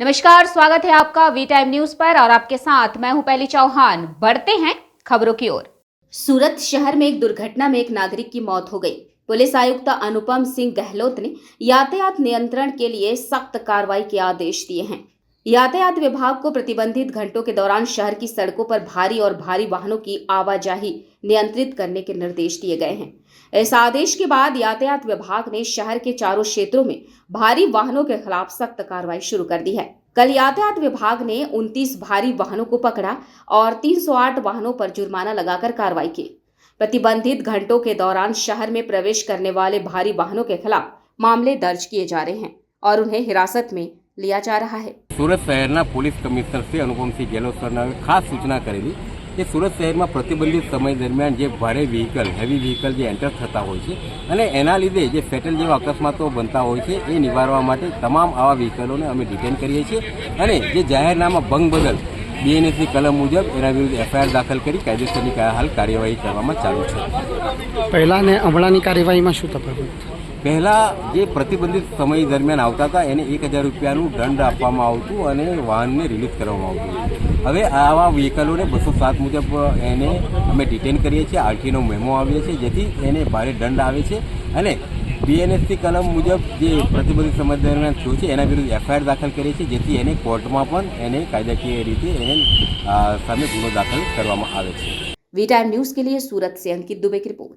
नमस्कार, स्वागत है आपका वी टाइम न्यूज पर और आपके साथ मैं हूं पहली चौहान। बढ़ते हैं खबरों की ओर। सूरत शहर में एक दुर्घटना में एक नागरिक की मौत हो गई। पुलिस आयुक्त अनुपम सिंह गहलोत ने यातायात नियंत्रण के लिए सख्त कार्रवाई के आदेश दिए हैं। यातायात विभाग को प्रतिबंधित घंटों के दौरान शहर की सड़कों पर भारी वाहनों की आवाजाही नियंत्रित करने के निर्देश दिए गए हैं। इस आदेश के बाद यातायात विभाग ने शहर के चारों क्षेत्रों में भारी वाहनों के खिलाफ सख्त कार्रवाई शुरू कर दी है। कल यातायात विभाग ने 29 भारी वाहनों को पकड़ा और 308 वाहनों पर जुर्माना लगाकर कार्रवाई की। प्रतिबंधित घंटों के दौरान शहर में प्रवेश करने वाले भारी वाहनों के खिलाफ मामले दर्ज किए जा रहे हैं और उन्हें हिरासत में लिया जा रहा है। सूरत शहरना पोलीस कमिश्नर श्री अनुपमसिंह गहलोत सरना खास सूचना करेली કે સુરત શહેરમાં પ્રતિબંધિત સમય દરમિયાન જે ભારે વ્હીકલ હેવી વ્હીકલ જે એન્ટર થતા હોય છે અને એના લીધે જે ફેટલ જેવા અકસ્માતો બનતા હોય છે એ નિવારવા માટે તમામ આવા વ્હીકલોને અમે ડિટેન કરીએ છીએ અને જે જાહેરનામા ભંગ બદલ બીએનએસની કલમ મુજબ એના વિરુદ્ધ એફઆઈઆર દાખલ કરી કાયદેસરની હાલ કાર્યવાહી કરવામાં ચાલુ છે। પહેલા ને હમણાંની કાર્યવાહીમાં શું તફાવત? પહેલાં જે પ્રતિબંધિત સમય દરમિયાન આવતા હતા એને 1000 રૂપિયાનું દંડ આપવામાં આવતું અને વાહનને રિલીઝ કરવામાં આવતું। હવે આવા વ્હીકલોને 207 મુજબ એને અમે ડિટેન કરીએ છીએ, આરટીનો મેમો આવીએ છીએ જેથી એને ભારે દંડ આવે છે અને બીએનએસની કલમ મુજબ જે પ્રતિબંધિત સમય દરમિયાન થયું છે એના વિરુદ્ધ એફઆઈઆર દાખલ કરીએ છીએ જેથી એને કોર્ટમાં પણ એને કાયદાકીય રીતે એને સામે ગુનો દાખલ કરવામાં આવે છે। वी टाइम न्यूज के लिए सूरत से अंकित दुबे की रिपोर्ट।